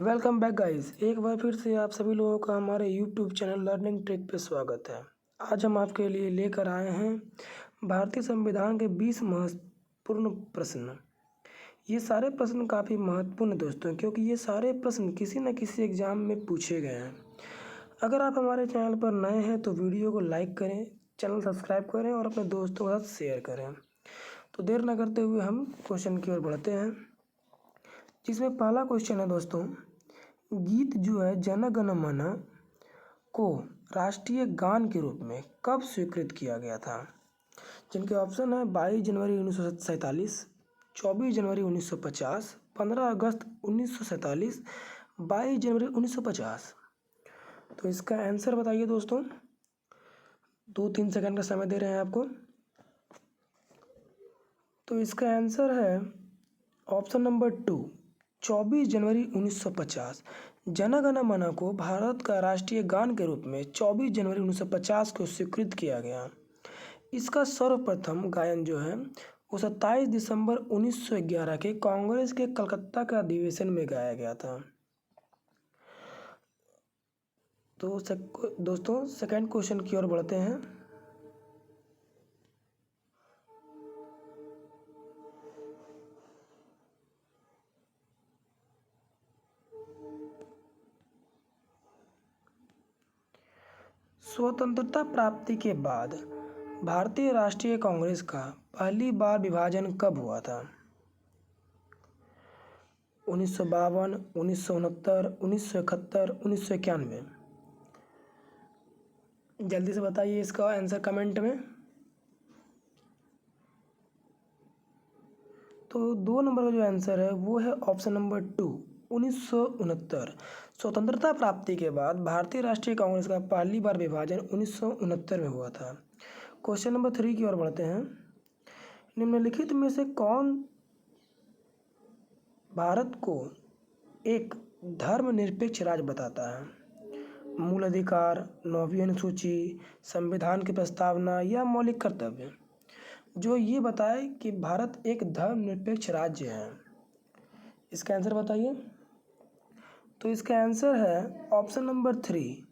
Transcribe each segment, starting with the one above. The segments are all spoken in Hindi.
Welcome back guys. एक बार फिर से आप सभी लोगों का हमारे यूट्यूब चैनल लर्निंग ट्रिक पे स्वागत है। आज हम आपके लिए लेकर आए हैं भारतीय संविधान के 20 महत्वपूर्ण प्रश्न। ये सारे प्रश्न काफ़ी महत्वपूर्ण हैं दोस्तों, क्योंकि ये सारे प्रश्न किसी न किसी एग्ज़ाम में पूछे गए हैं। अगर आप हमारे चैनल पर नए हैं तो वीडियो को लाइक करें, चैनल सब्सक्राइब करें और अपने दोस्तों के साथ शेयर करें। तो देर न करते हुए हम क्वेश्चन की ओर बढ़ते हैं, जिसमें पहला क्वेश्चन है दोस्तों, गीत जो है जन गण मन को राष्ट्रीय गान के रूप में कब स्वीकृत किया गया था? जिनके ऑप्शन है 22 जनवरी 1947, 24 जनवरी 1950, 15 अगस्त 1947, 22 जनवरी 1950। तो इसका आंसर बताइए दोस्तों। 2-3 सेकंड का समय दे रहे हैं आपको। तो इसका आंसर है ऑप्शन नंबर 2, 24 जनवरी 1950। जन गण मन को भारत का राष्ट्रीय गान के रूप में 24 जनवरी 1950 को स्वीकृत किया गया। इसका सर्वप्रथम गायन जो है वो 27 दिसंबर 1911 के कांग्रेस के कलकत्ता के अधिवेशन में गाया गया था। तो दोस्तों सेकंड क्वेश्चन की ओर बढ़ते हैं। स्वतंत्रता प्राप्ति के बाद भारतीय राष्ट्रीय कांग्रेस का पहली बार विभाजन कब हुआ था? 1952, 1969, 1971, 1991। जल्दी से बताइए इसका आंसर कमेंट में। तो 2 नंबर का जो आंसर है वो है ऑप्शन नंबर 2, 1969। स्वतंत्रता प्राप्ति के बाद भारतीय राष्ट्रीय कांग्रेस का पहली बार विभाजन 1969 में हुआ था। क्वेश्चन नंबर 3 की ओर बढ़ते हैं। निम्नलिखित में से कौन भारत को एक धर्मनिरपेक्ष राज्य बताता है? मूल अधिकार, 9वीं अनुसूची, संविधान की प्रस्तावना या मौलिक कर्तव्य? जो ये बताए कि भारत एक धर्मनिरपेक्ष राज्य है। इसका आंसर बताइए। तो इसका आंसर है ऑप्शन नंबर 3,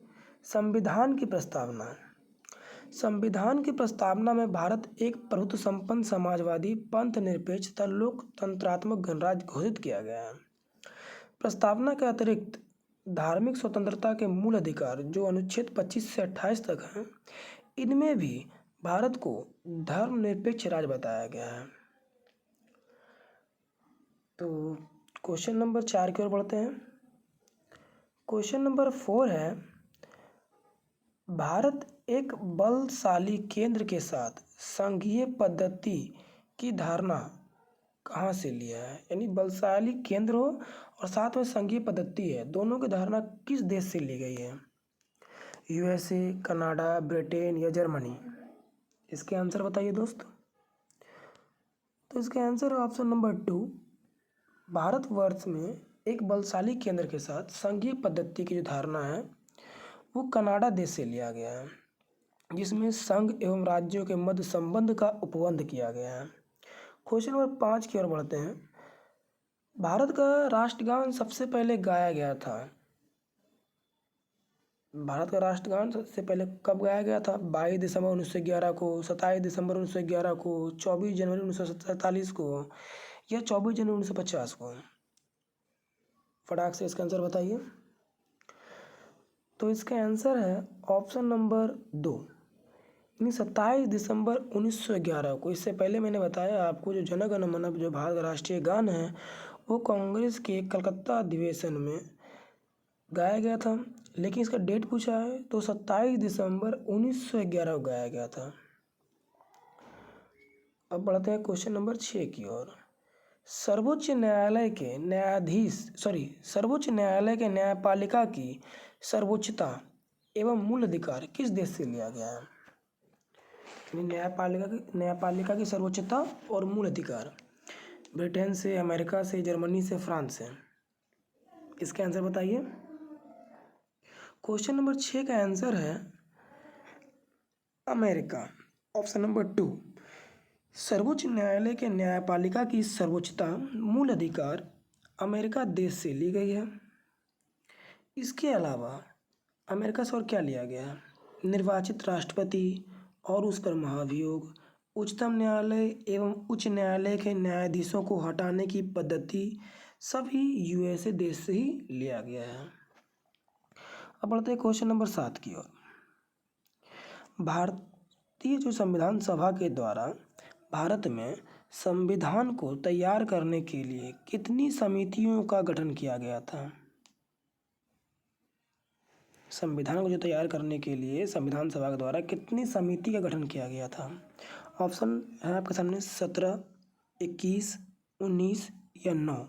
संविधान की प्रस्तावना। संविधान की प्रस्तावना में भारत एक प्रभुत्व संपन्न समाजवादी, पंथ निरपेक्ष तथा लोकतंत्रात्मक गणराज्य घोषित किया गया है। प्रस्तावना के अतिरिक्त धार्मिक स्वतंत्रता के मूल अधिकार जो अनुच्छेद 25 से 28 तक हैं, इनमें भी भारत को धर्मनिरपेक्ष राज्य बताया गया है। तो क्वेश्चन नंबर 4 की ओर बढ़ते हैं। क्वेश्चन नंबर 4 है, भारत एक बलशाली केंद्र के साथ संघीय पद्धति की धारणा कहाँ से लिया है? यानी बलशाली केंद्र हो और साथ में संघीय पद्धति है, दोनों की धारणा किस देश से ली गई है? यूएसए, कनाडा, ब्रिटेन या जर्मनी? इसके आंसर बताइए दोस्त। तो इसका आंसर है ऑप्शन नंबर 2, भारतवर्ष में एक बलशाली केंद्र के साथ संघीय पद्धति की जो धारणा है वो कनाडा देश से लिया गया है, जिसमें संघ एवं राज्यों के मध्य संबंध का उपबंध किया गया है। क्वेश्चन नंबर 5 की ओर बढ़ते हैं। भारत का राष्ट्रगान सबसे पहले गाया गया था। भारत का राष्ट्रगान सबसे पहले कब गाया गया था? 22 दिसंबर 1911 को, 27 दिसंबर 1911 को, 24 जनवरी 1947 को या 24 जनवरी 1950 को? फटाक से इसका आंसर बताइए। तो इसका आंसर है ऑप्शन नंबर 2, यानी 27 दिसंबर 1911 को। इससे पहले मैंने बताया आपको जो जन गण मन जो भारत का राष्ट्रीय गान है वो कांग्रेस के कलकत्ता अधिवेशन में गाया गया था, लेकिन इसका डेट पूछा है तो 27 दिसंबर 1911 को गाया गया था। अब बढ़ते हैं क्वेश्चन नंबर 6 की ओर। सर्वोच्च न्यायालय के न्यायपालिका की सर्वोच्चता एवं मूल अधिकार किस देश से लिया गया है? न्यायपालिका की सर्वोच्चता और मूल अधिकार ब्रिटेन से, अमेरिका से, जर्मनी से, फ्रांस से? इसका आंसर बताइए। क्वेश्चन नंबर 6 का आंसर है अमेरिका, ऑप्शन नंबर 2। सर्वोच्च न्यायालय के न्यायपालिका की सर्वोच्चता मूल अधिकार अमेरिका देश से ली गई है। इसके अलावा अमेरिका से और क्या लिया गया है? निर्वाचित राष्ट्रपति और उस पर महाभियोग, उच्चतम न्यायालय एवं उच्च न्यायालय के न्यायाधीशों को हटाने की पद्धति सभी यूएसए देश से ही लिया गया है। अब बढ़ते हैं क्वेश्चन नंबर 7 की ओर। भारतीय जो संविधान सभा के द्वारा भारत में संविधान को तैयार करने के लिए कितनी समितियों का गठन किया गया था? संविधान को जो तैयार करने के लिए संविधान सभा के द्वारा कितनी समिति का गठन किया गया था? ऑप्शन है आपके सामने 17, 21, 19 या 9।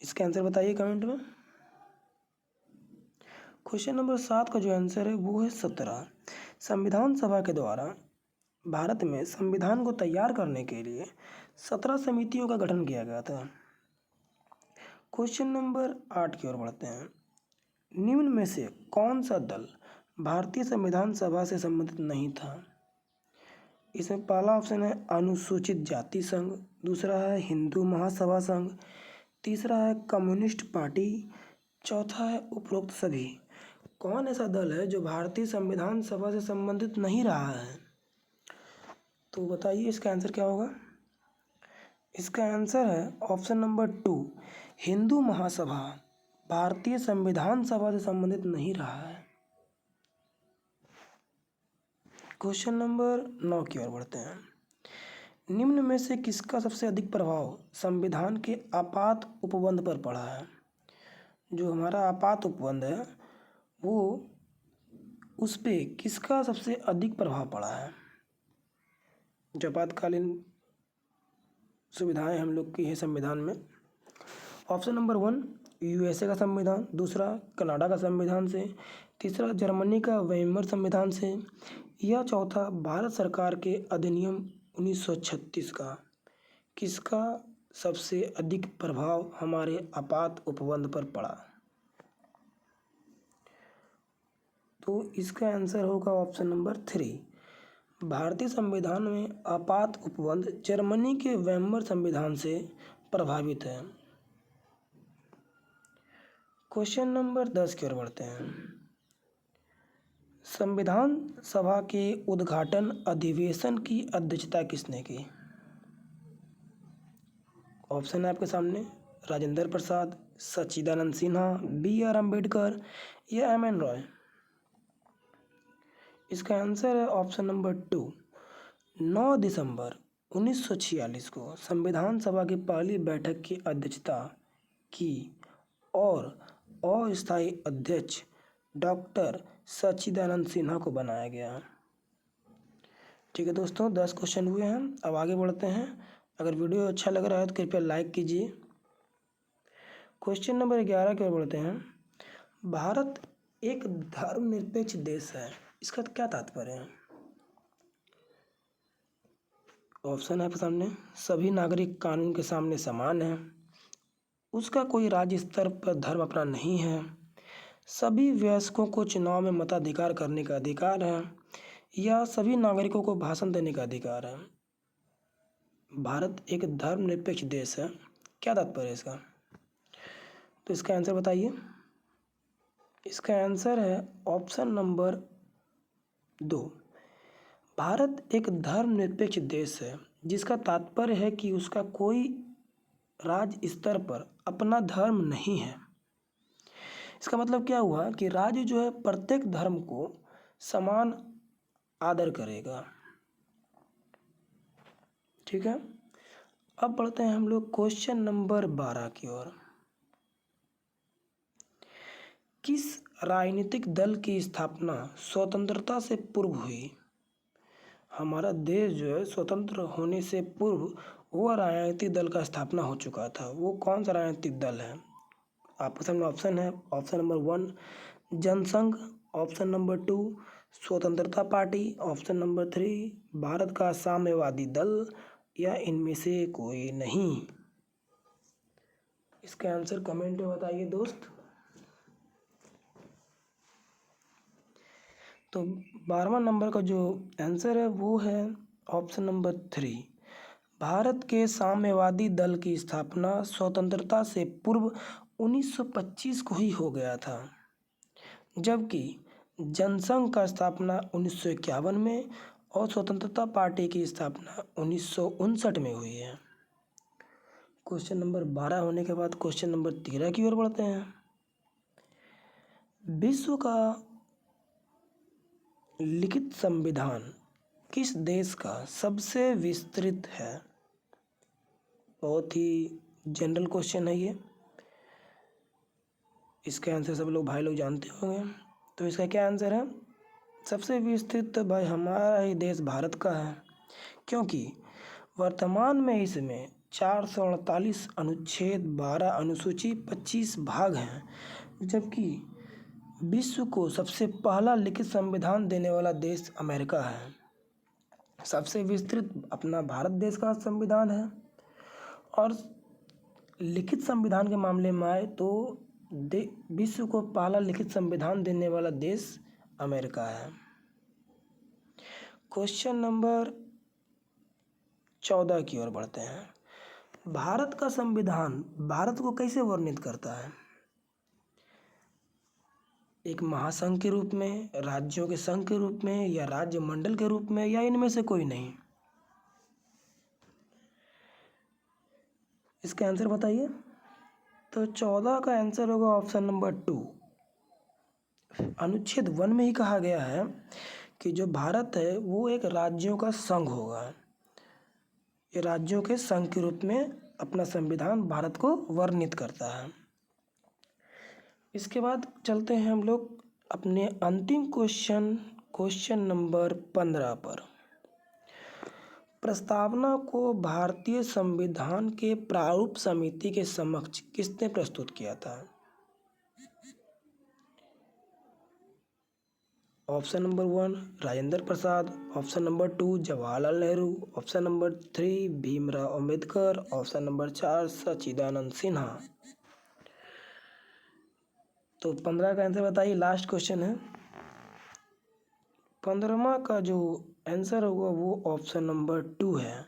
इसका आंसर बताइए कमेंट में। क्वेश्चन नंबर 7 का जो आंसर है वो है 17। संविधान सभा के द्वारा भारत में संविधान को तैयार करने के लिए 17 समितियों का गठन किया गया था। क्वेश्चन नंबर 8 की ओर बढ़ते हैं। निम्न में से कौन सा दल भारतीय संविधान सभा से संबंधित नहीं था? इसमें पहला ऑप्शन है अनुसूचित जाति संघ, दूसरा है हिंदू महासभा संघ, तीसरा है कम्युनिस्ट पार्टी, चौथा है उपरोक्त सभी। कौन ऐसा दल है जो भारतीय संविधान सभा से संबंधित नहीं रहा है? तो बताइए इसका आंसर क्या होगा। इसका आंसर है ऑप्शन नंबर 2, हिंदू महासभा भारतीय संविधान सभा से संबंधित नहीं रहा है। क्वेश्चन नंबर 9 की ओर बढ़ते हैं। निम्न में से किसका सबसे अधिक प्रभाव संविधान के आपात उपबंध पर पड़ा है? जो हमारा आपात उपबंध है वो उस पे किसका सबसे अधिक प्रभाव पड़ा है? जो आपातकालीन सुविधाएं हम लोग की है संविधान में। ऑप्शन नंबर 1 यूएसए का संविधान, दूसरा कनाडा का संविधान से, तीसरा जर्मनी का वेइमर संविधान से, या चौथा भारत सरकार के अधिनियम 1936 का। किसका सबसे अधिक प्रभाव हमारे आपात उपबंध पर पड़ा? तो इसका आंसर होगा ऑप्शन नंबर 3, भारतीय संविधान में आपात उपबंध जर्मनी के वेइमर संविधान से प्रभावित है। क्वेश्चन नंबर 10 की ओर बढ़ते हैं। संविधान सभा के उद्घाटन अधिवेशन की अध्यक्षता किसने की? ऑप्शन है आपके सामने राजेंद्र प्रसाद, सच्चिदानंद सिन्हा, B.R. अम्बेडकर या M.N. रॉय। इसका आंसर है ऑप्शन नंबर 2, 9 दिसंबर 1946 को संविधान सभा की पहली बैठक की अध्यक्षता की और अस्थायी अध्यक्ष डॉक्टर सच्चिदानंद सिन्हा को बनाया गया। ठीक है दोस्तों, 10 क्वेश्चन हुए हैं। अब आगे बढ़ते हैं। अगर वीडियो अच्छा लग रहा है तो कृपया लाइक कीजिए। क्वेश्चन नंबर 11 की ओर बढ़ते हैं। भारत एक धर्मनिरपेक्ष देश है, इसका क्या तात्पर्य है? ऑप्शन है आपके सामने सभी नागरिक कानून के सामने समान हैं, उसका कोई राज्य स्तर पर धर्म अपना नहीं है, सभी वयस्कों को चुनाव में मताधिकार करने का अधिकार है, या सभी नागरिकों को भाषण देने का अधिकार है। भारत एक धर्मनिरपेक्ष देश है, क्या तात्पर्य है इसका? तो इसका आंसर बताइए। इसका आंसर है ऑप्शन नंबर 2, भारत एक धर्मनिरपेक्ष देश है जिसका तात्पर्य है कि उसका कोई राज्य स्तर पर अपना धर्म नहीं है। इसका मतलब क्या हुआ कि राज्य जो है प्रत्येक धर्म को समान आदर करेगा। ठीक है, अब बढ़ते हैं हम लोग क्वेश्चन नंबर 12 की ओर। किस राजनीतिक दल की स्थापना स्वतंत्रता से पूर्व हुई? हमारा देश जो है स्वतंत्र होने से पूर्व वो राजनीतिक दल का स्थापना हो चुका था। वो कौन सा राजनीतिक दल है? आपके सामने ऑप्शन है। Option number 1 Jansangh, option number 2 Swatantrata party, option number 3 Bharat का साम्यवादी दल, या इनमें से कोई नहीं। इसका आंसर कमेंट में बताइए दोस्त। तो 12वां नंबर का जो आंसर है वो है ऑप्शन नंबर 3, भारत के साम्यवादी दल की स्थापना स्वतंत्रता से पूर्व 1925 को ही हो गया था, जबकि जनसंघ का स्थापना 1951 में और स्वतंत्रता पार्टी की स्थापना 1959 में हुई है। क्वेश्चन नंबर 12 होने के बाद क्वेश्चन नंबर 13 की ओर बढ़ते हैं। विश्व का लिखित संविधान किस देश का सबसे विस्तृत है? बहुत ही जनरल क्वेश्चन है ये, इसका आंसर सब लोग भाई लोग जानते होंगे। तो इसका क्या आंसर है? सबसे विस्तृत तो भाई हमारा ही देश भारत का है, क्योंकि वर्तमान में इसमें 448 अनुच्छेद, 12 अनुसूची, 25 भाग हैं, जबकि विश्व को सबसे पहला लिखित संविधान देने वाला देश अमेरिका है। सबसे विस्तृत अपना भारत देश का संविधान है, और लिखित संविधान के मामले में आए तो विश्व को पहला लिखित संविधान देने वाला देश अमेरिका है। क्वेश्चन नंबर 14 की ओर बढ़ते हैं। भारत का संविधान भारत को कैसे वर्णित करता है? एक महासंघ के रूप में, राज्यों के संघ के रूप में, या राज्य मंडल के रूप में, या इनमें से कोई नहीं? इसका आंसर बताइए। तो 14 का आंसर होगा ऑप्शन नंबर 2। अनुच्छेद 1 में ही कहा गया है कि जो भारत है वो एक राज्यों का संघ होगा। ये राज्यों के संघ के रूप में अपना संविधान भारत को वर्णित करता है। इसके बाद चलते हैं हम लोग अपने अंतिम क्वेश्चन नंबर 15 पर। प्रस्तावना को भारतीय संविधान के प्रारूप समिति के समक्ष किसने प्रस्तुत किया था? Option number 1 Rajendra Prasad, option number 2 Jawaharlal Nehru, option number 3 Bhimrao Ambedkar, option number 4 Sachchidanand Sinha. तो 15 का आंसर बताइए। लास्ट क्वेश्चन है। 15वां का जो आंसर होगा वो ऑप्शन नंबर 2 है।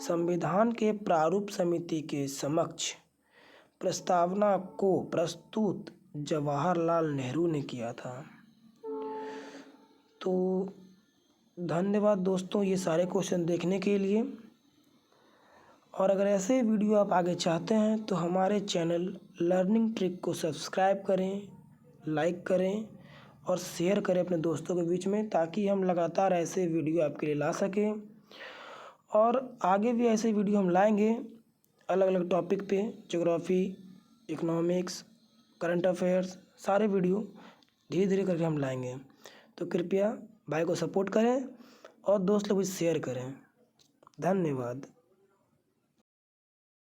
संविधान के प्रारूप समिति के समक्ष प्रस्तावना को प्रस्तुत जवाहरलाल नेहरू ने किया था। तो धन्यवाद दोस्तों ये सारे क्वेश्चन देखने के लिए। और अगर ऐसे वीडियो आप आगे चाहते हैं तो हमारे चैनल लर्निंग ट्रिक को सब्सक्राइब करें, लाइक करें और शेयर करें अपने दोस्तों के बीच में, ताकि हम लगातार ऐसे वीडियो आपके लिए ला सकें। और आगे भी ऐसे वीडियो हम लाएंगे अलग अलग टॉपिक पे, ज्योग्राफी, इकोनॉमिक्स, करंट अफेयर्स, सारे वीडियो धीरे धीरे करके हम लाएंगे। तो कृपया भाई को सपोर्ट करें और दोस्त लोग भी शेयर करें। धन्यवाद।